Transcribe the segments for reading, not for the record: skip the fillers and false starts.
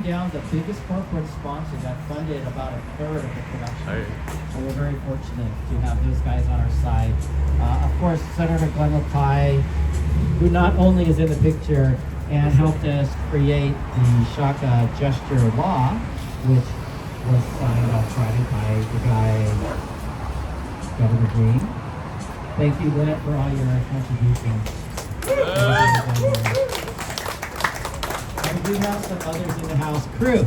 turned down the biggest corporate sponsor that funded about a third of the production. So we're very fortunate to have those guys on our side. Of course, Senator Glenn LaPie, who not only is in the picture and helped us create the Shaka gesture law, which was signed on Friday by the guy, Governor Green. Thank you, Glenn, for all your contributions. And we have some others in the house. Crew.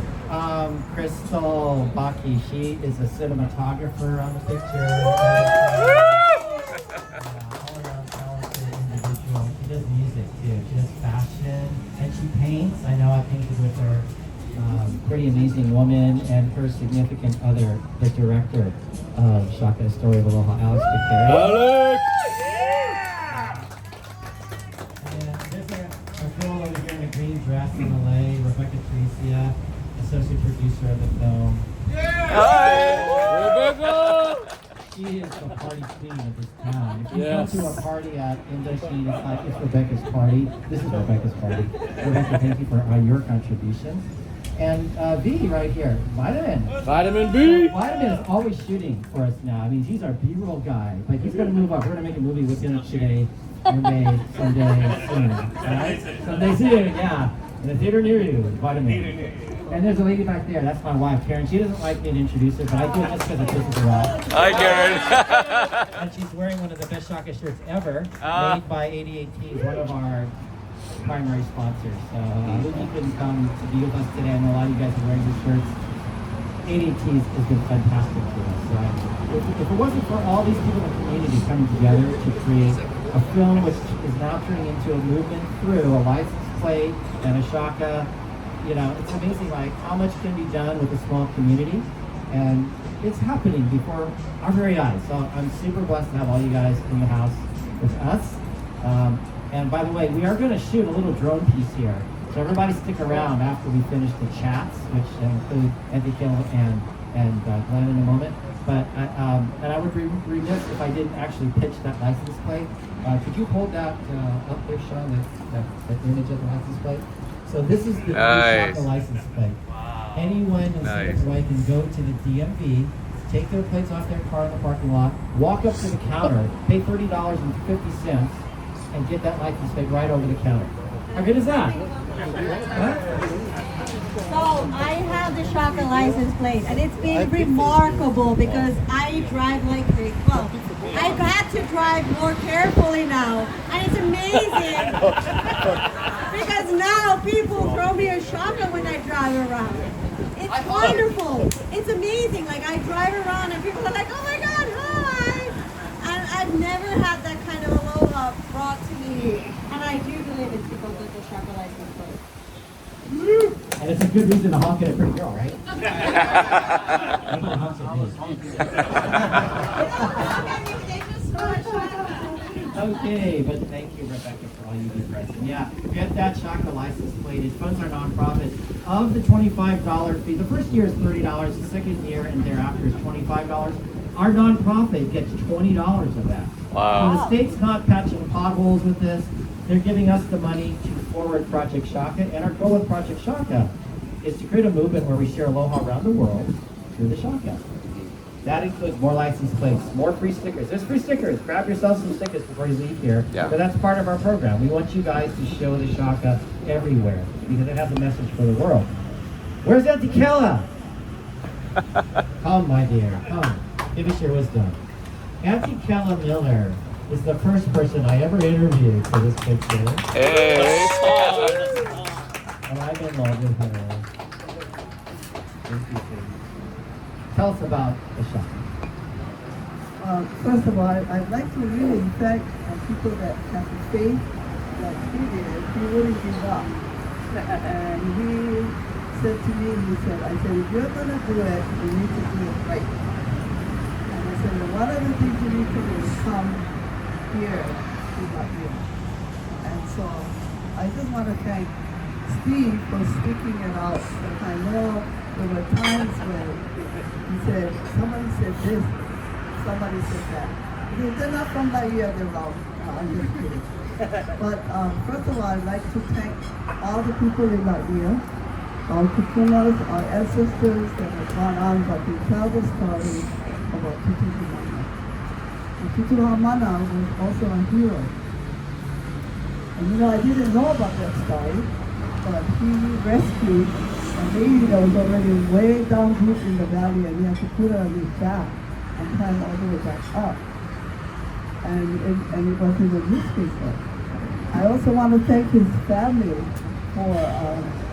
Crystal Baki, she is a cinematographer on the picture. All-around talented individual. She does music too. She does fashion and she paints. I know I painted with her. Pretty amazing woman, and her significant other, the director of Shaka, A Story of Aloha, Alex DeCarey. Alex! And there's a girl over here in a green dress in LA, Rebecca Tricia, associate producer of the film. Hi! Rebecca! She is the party queen of this town. If you go to a party at Indochine, it's like, it's Rebecca's party. This is Rebecca's party. Rebecca, thank you for your contributions. And V right here, Vitamin. Vitamin B. So Vitamin is always shooting for us now. I mean, he's our B-roll guy. Like, he's going to move up. We're going to make a movie with him today. We're made someday soon. Right? Someday soon, yeah. In a theater near you, Vitamin. And there's a lady back there. That's my wife, Karen. She doesn't like me to introduce her, but I do it just because it pisses her off. Hi, Karen. And she's wearing one of the best Shaka shirts ever, made by 88T, one of our primary sponsors. So Luigi couldn't come to be with us today. I know a lot of you guys are wearing these shirts. 88T has been fantastic for us. If it wasn't for all these people in the community coming together to create a film which is now turning into a movement through a license plate and a Shaka, you know, it's amazing like how much can be done with a small community, and it's happening before our very eyes. So I'm super blessed to have all you guys in the house with us. And by the way, we are going to shoot a little drone piece here. So everybody stick around after we finish the chats, which include Andy Kill and Glenn in a moment. But and I would be remiss if I didn't actually pitch that license plate. Could you hold that up there, Sean, that image of the license plate? So this is the Shaka license plate. Anyone in Santa Cruz can go to the DMV, take their plates off their car in the parking lot, walk up to the counter, pay $30.50, and get that license plate right over the counter. How good is that? So I have the Shaka license plate, and it's been remarkable because I drive like crazy. Well, I've had to drive more carefully now, and it's amazing because now people throw me a Shaka when I drive around. It's wonderful. It's amazing. Like I drive around, and people are like, "Oh my God, hi!" And I've never had that kind of aloha brought to me, and I do believe it's because of the Shaka license plate. And it's a good reason to honk at a pretty girl, right? Okay, but thank you, Rebecca, for all you do, President. Yeah, get that Shaka license plate. It funds our nonprofit. Of the $25 fee, the first year is $30, the second year and thereafter is $25. Our nonprofit gets $20 of that. Wow. So the state's not patching potholes with this. They're giving us the money to forward Project Shaka, and our goal with Project Shaka is to create a movement where we share aloha around the world through the Shaka. That includes more license plates, more free stickers. There's free stickers. Grab yourself some stickers before you leave here. Yeah. But that's part of our program. We want you guys to show the Shaka everywhere because it has a message for the world. Where's Auntie Kella? Come, my dear. Come. Give us your wisdom. Auntie Kella Miller is the first person I ever interviewed for this picture. Hey. And I'm in love with her. Tell us about the Shaka. First of all, I'd like to really thank people that have the faith that he did. He wouldn't give up. And he said to me, I said, if you're going to do it, you need to do it right. And I said, well, one of the things you need to do is come here to my ear. And so I just want to thank Steve for sticking it out. I know there were times when he said, somebody said this, somebody said that. They're not from Bahia, they're wrong. I'm just kidding. But first of all, I'd like to thank all the people in Bahia our kukunas, our ancestors that have gone on, but we tell the story about Tutu Hamana. And Tutu Hamana was also a hero. And you know, I didn't know about that story, but he rescued a lady that was already way down deep in the valley, and he had to put her on his back and climb all the way back up. And it was in the newspaper. I also want to thank his family for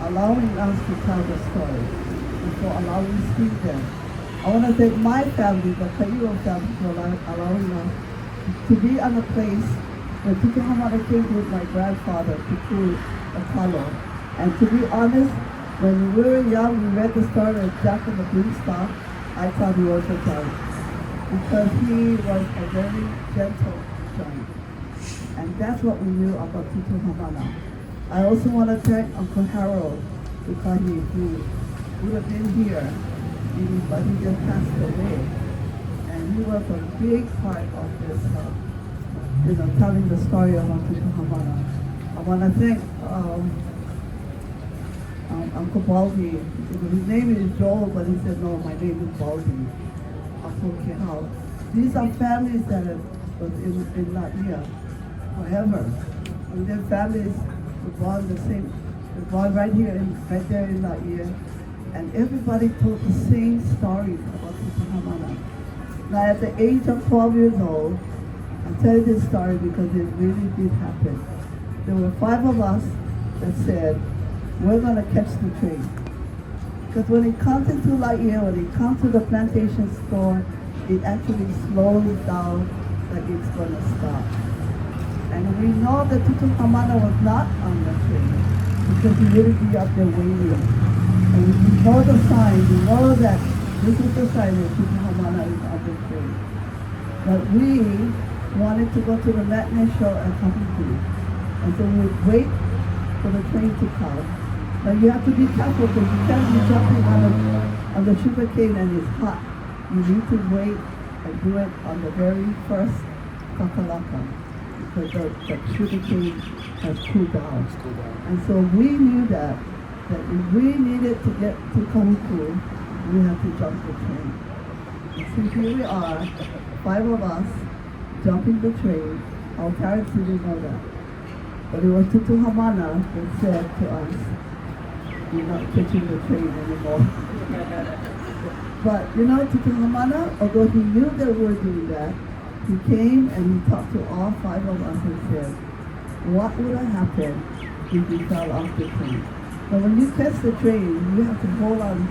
allowing us to tell the story and for allowing me to speak there. I want to thank my family, the Kaiwa family, for allowing us to be on a place where Tutu Hamana came with my grandfather, Tutu Akalo. And to be honest, when we were young, we read the story of Jack and the Beanstalk. I thought he was a giant because he was a very gentle giant. And that's what we knew about Tutu Hamana. I also want to thank Uncle Harold because he would have been here, but he just passed away. And he was a big part of this, telling the story about Tutu Hamana. I want to thank Uncle Baldy. His name is Joel, but he said, no, my name is Baldy. Uncle Kehal. These are families that was in Latvia forever. And their families were born the same, were born right here, right there in Latvia. And everybody told the same stories about Tutu Hamana. Now at the age of 12 years old, I'll tell you this story because it really did happen. There were 5 of us that said, we're going to catch the train. Because when it comes into Latvia, when it comes to the plantation store, it actually slows down like it's going to stop. And we know that Tutu Hamana was not on the train because he wouldn't be up there waiting. And we know the sign, we know that this is the sign that Tutu Hamana is on the train. But we wanted to go to the matinee show at Kahiki. And so we would wait for the train to come. But you have to be careful because you can't be jumping on the sugar cane and it's hot. You need to wait and do it on the very first kakalaka because the sugar cane has cooled down. And so we knew that if we needed to get to Kahuku, we had to jump the train. And so here we are, 5 of us jumping the train. Our parents didn't know that. But it was Tutu Hamana that said to us, you're not catching the train anymore. But Tutu Hamana, although he knew that we were doing that, he came and he talked to all 5 of us and said, what would have happened if we fell off the train? But when you catch the train, you have to hold on,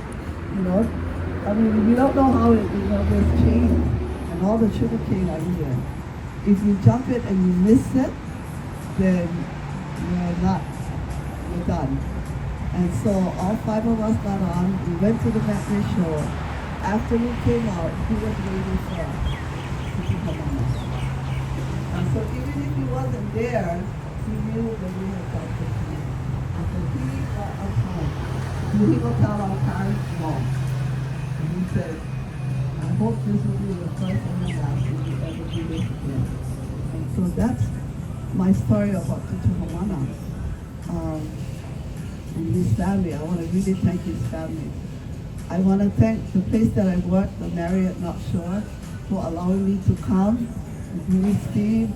you don't know how it, there's chains and all the sugar cane are here. If you jump it and you miss it, then you're done. And so all 5 of us got on, we went to the matinee show. After we came out, he was waiting for us to come on. And so even if he wasn't there, he knew that we had got the train. And so he got us home. He will tell our parents no. And he said, I hope this will be the first and the last if you ever do this again. And so that's my story about Tutu Hamana. And his family. I want to really thank his family. I want to thank the place that I work, the Marriott North Shore, for allowing me to come with me, Steve,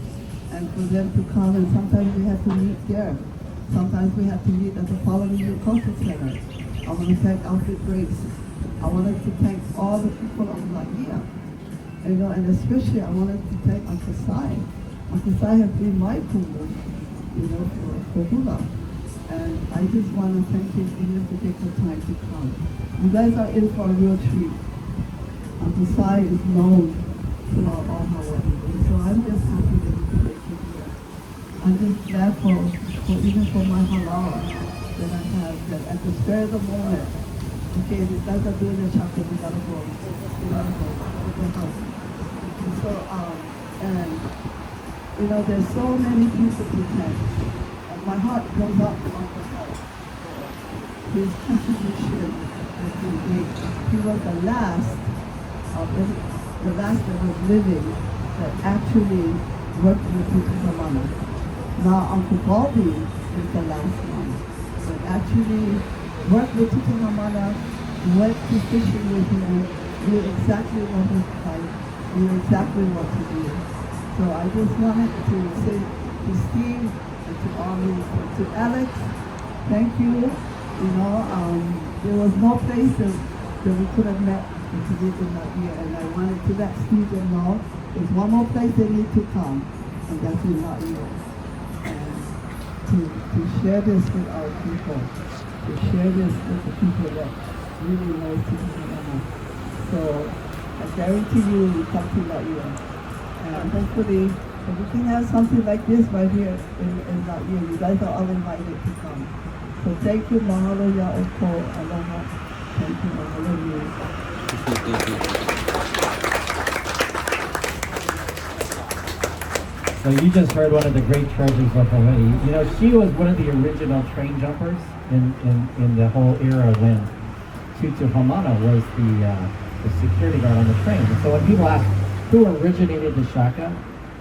and for them to come. And sometimes we have to meet there. Sometimes we have to meet at the Polynesian Culture Center. I want to thank Alfred Grace. I wanted to thank all the people of Latvia. And especially I wanted to thank Uncle Sai. Uncle Sai has been my kumu, for hula. And I just want to thank him even to take the time to come. You guys are in for a real treat. Uncle Sai is known throughout all Hawaii. And so I'm just happy that you could make it here. I'm just glad for even for my halal that I have, that at the spur of the moment, okay, the guys are doing the Shaka, we gotta go to the house. And so, there's so many people to thank. My heart goes up on the heart. His contribution has been great. He was the last that was living that actually worked with Tutu Hamana. Now Uncle Baldy is the last one that actually worked with Tito Hamada, went to fishing with him, knew exactly what his like, knew exactly what to do. So I just wanted to say to Steve and to Armin and to Alex, thank you. You know, there was no place that we could have met to do in that year, and I wanted to let Steve know there's one more place they need to come, and that's in that year. To share this with our people, to share this with the people that really know Tijuana. So I guarantee you will come to that year. And hopefully, if we can have something like this right here in that year, you guys are all invited to come. So thank you, mahalo ya oko, aloha. Thank you, mahalo you. So you just heard one of the great treasures of Hawaii. You know, she was one of the original train jumpers in the whole era when Tutu Hamana was the security guard on the train. And so when people ask who originated the Shaka,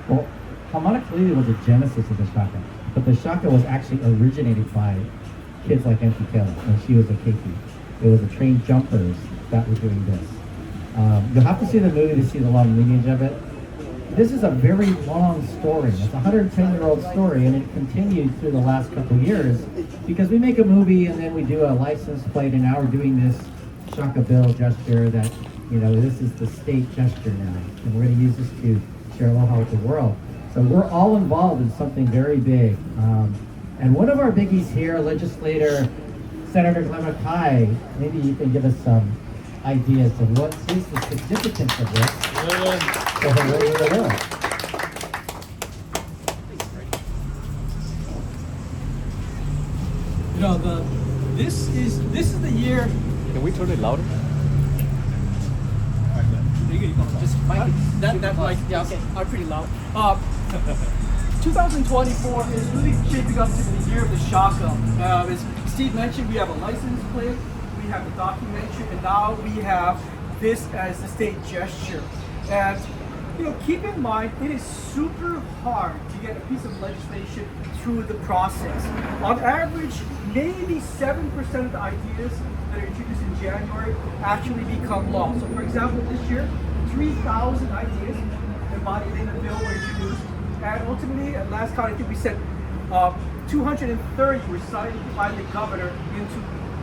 well, Hamana clearly was a genesis of the Shaka, but the Shaka was actually originated by kids like Auntie Taylor when she was a keiki. It was the train jumpers that were doing this. You'll have to see the movie to see the long lineage of it. This is a very long story. It's a 110-year-old story, and it continued through the last couple of years because we make a movie and then we do a license plate, and now we're doing this Shaka Bill gesture that, you know, this is the state gesture now, and we're going to use this to share aloha with the world. So we're all involved in something very big. And one of our biggies here, legislator Senator Glenn Kai, maybe you can give us some ideas of what is the significance of this for Hawaii and the world. You know, this is the year. Can we turn it louder? Just mic, that mic, yeah, okay, I'm pretty loud. 2024 is really shaping up to be the year of the Shaka. As Steve mentioned, we have a license plate, we have the documentary, and now we have this as the state gesture. And you know, keep in mind, it is super hard to get a piece of legislation through the process. On average, maybe 7% of the ideas that are introduced in January actually become law. So for example, this year, 3,000 ideas embodied in the bill were introduced. And ultimately, at last count, I think we said 230 were signed by the governor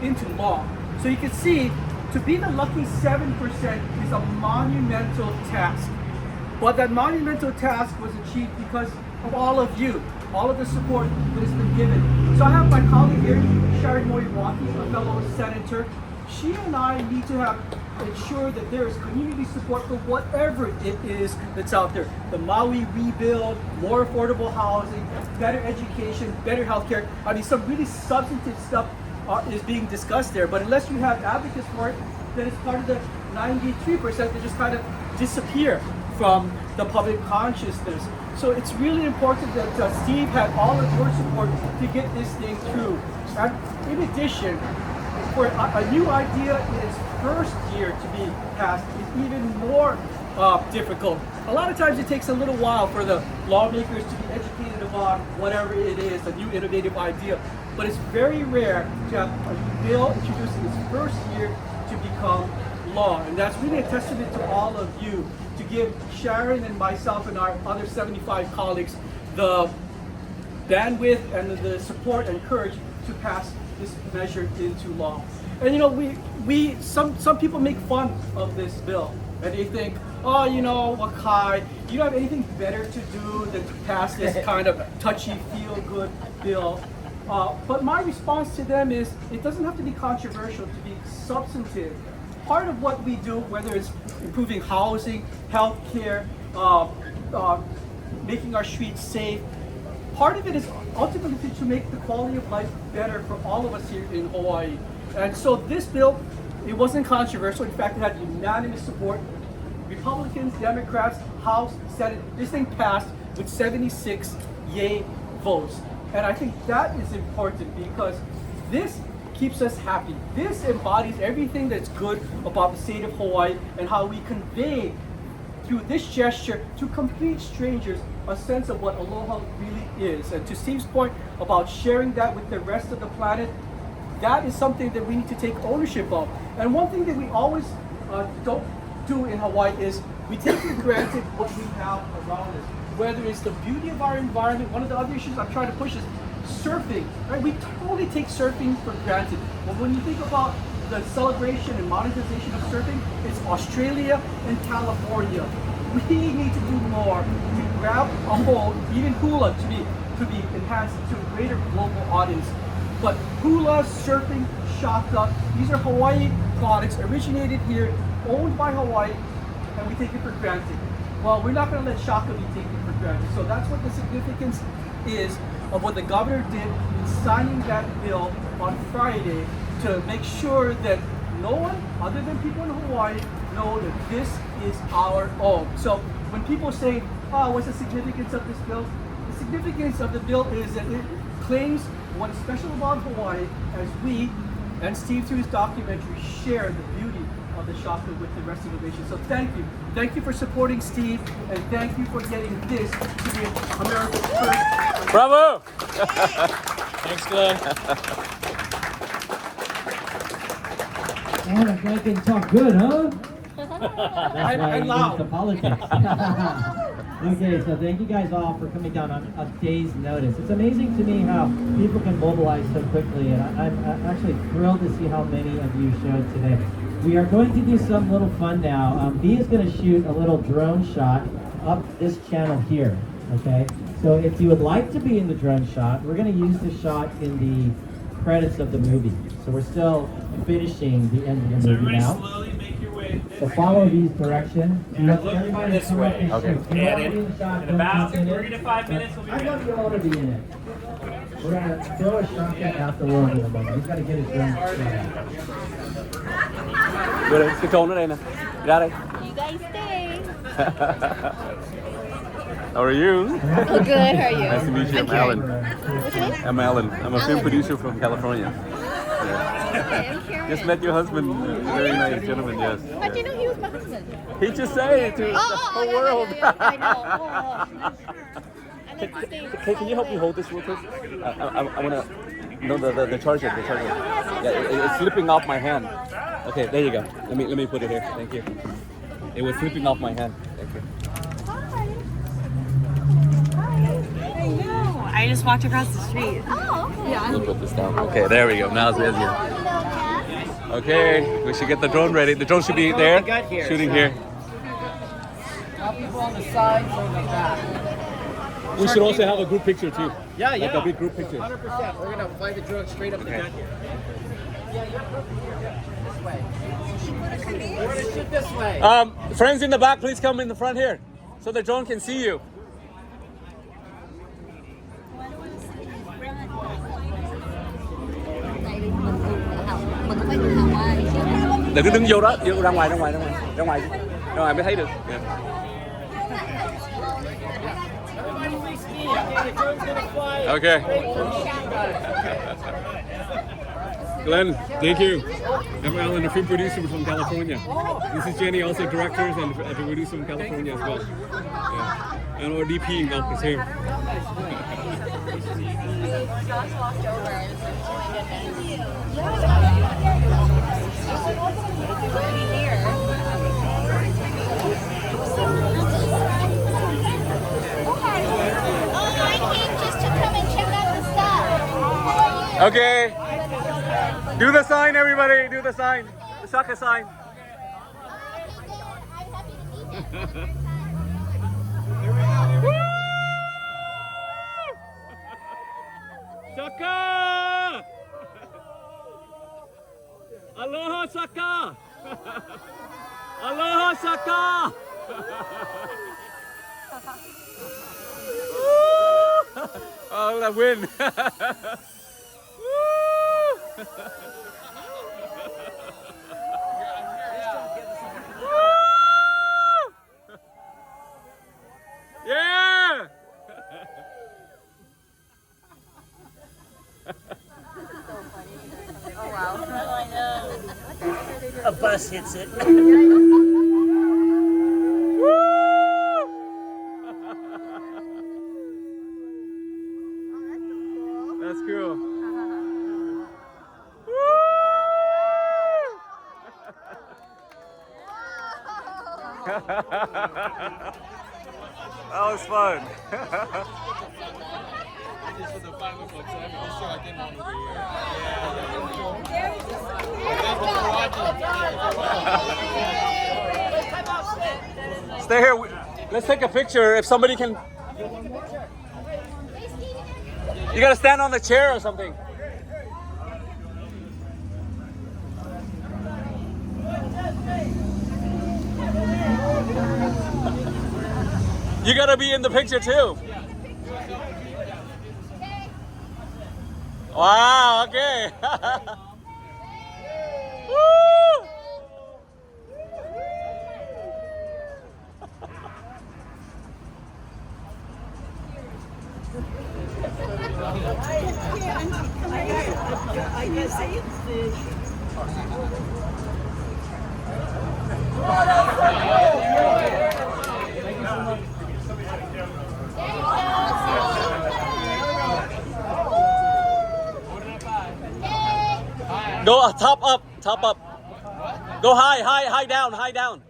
into law. So you can see, to be the lucky 7% is a monumental task. But that monumental task was achieved because of all of you, all of the support that has been given. So I have my colleague here, Shari Moriwaki, a fellow senator. She and I need to ensure that there is community support for whatever it is that's out there. The Maui rebuild, more affordable housing, better education, better healthcare. I mean, some really substantive stuff is being discussed there. But unless you have advocates for it, then it's part of the 93% that just kind of disappear from the public consciousness. So it's really important that Steve had all of your support to get this thing through. And in addition, for a new idea in its first year to be passed is even more difficult. A lot of times it takes a little while for the lawmakers to be educated about whatever it is, a new innovative idea. But it's very rare to have a bill introduced in its first year to become law. And that's really a testament to all of you, to give Sharon and myself and our other 75 colleagues the bandwidth and the support and courage to pass this measure into law. And you know, some people make fun of this bill, and they think, oh, you know, Wakai, you don't have anything better to do than to pass this kind of touchy, feel-good bill. But my response to them is, it doesn't have to be controversial to be substantive. Part of what we do, whether it's improving housing, healthcare, making our streets safe, part of it is ultimately to make the quality of life better for all of us here in Hawaii. And so this bill, it wasn't controversial. In fact, it had unanimous support. Republicans, Democrats, House, Senate, this thing passed with 76 yay votes. And I think that is important because this keeps us happy. This embodies everything that's good about the state of Hawaii and how we convey through this gesture to complete strangers a sense of what aloha really is. And to Steve's point about sharing that with the rest of the planet, that is something that we need to take ownership of. And one thing that we always don't do in Hawaii is we take for granted what we have around us. Whether it's the beauty of our environment, one of the other issues I'm trying to push is surfing. Right? We totally take surfing for granted. But when you think about the celebration and monetization of surfing, it's Australia and California. We need to do more to grab a hold, even hula to be enhanced to a greater global audience. But hula, surfing, Shaka, these are Hawaii products originated here, owned by Hawaii, and we take it for granted. Well, we're not going to let Shaka be taken for granted. So that's what the significance is of what the governor did in signing that bill on Friday to make sure that no one other than people in Hawaii know that this is our own. So when people say, oh, what's the significance of this bill? The significance of the bill is that it claims what is special about Hawaii as we, and Steve through his documentary, share the beauty of the Shaka with the rest of the nation. So thank you. Thank you for supporting Steve, and thank you for getting this to be America's first. Bravo! Thanks, Glenn. Oh, that guy can talk good, huh? That's why I'm he loud. into politics. Okay, so thank you guys all for coming down on a day's notice. It's amazing to me how people can mobilize so quickly, and I'm actually thrilled to see how many of you showed today. We are going to do some little fun now. B is going to shoot a little drone shot up this channel here, okay? So if you would like to be in the drone shot, we're going to use this shot in the credits of the movie. So we're still finishing the end of the movie now. Slowly make your way So follow these directions. Everybody this come up way. and Okay. shoot. You want to be in the shot, In don't about jump in it. 3 to 5 minutes, we'll be I want ready. you all to be in it. We're gonna throw a shotgun out the window in a moment. He's got to get his gun straight. Đưa đây, cái trôn ở đây nè. Ra đây. You guys stay. How are you? Oh, good. How are you? Nice to meet you. I'm Alan. What's your name? I'm Alan. I'm a film Alan. producer from California. Okay, I'm Karen. Just met your husband. Very nice gentleman, yes. How do you know he was my husband? He just said it to the whole yeah, world. yeah, I know. I like to stay. Hey, can you help me hold this real quick? I want to know the charger. The charger. Yeah, it's slipping off my hand. Okay, there you go. Let me put it here. Thank you. It was slipping off my hand. Thank you. I just walked across the street. Oh, okay. Let me put this down. Okay, there we go. Now it's easier. Okay, we should get the drone ready. The drone should be there, shooting here. People on the sides or the back. We should also have a group picture too. Yeah, Like a big group picture. 100%. We're gonna fly the drone straight up the gun here. This way. We're gonna shoot this way. Friends in the back, please come in the front here, so the drone can see you. Đừng có đứng vô đó, vô ra ngoài, ra ngoài mới thấy được. Yeah. Okay. Glenn, thank you. I'm Alan, a film producer from California. This is Jenny, also directors and a producer from California as well. Yeah. And our DP Ngoc is here. Okay. Do the sign, everybody. Do the sign. The Shaka sign. Shaka! Aloha Shaka! Aloha Shaka! Oh, that win! Yeah! A bus hits it. That's cool. Woo! That was fun. Stay here. Let's take a picture. If somebody can. You gotta stand on the chair or something. You gotta be in the picture too. Wow, okay. Woo! I can say it's Go top up, top up. Go high down, high down.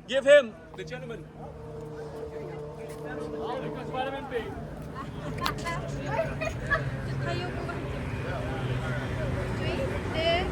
Give him the gentleman. Vitamin B.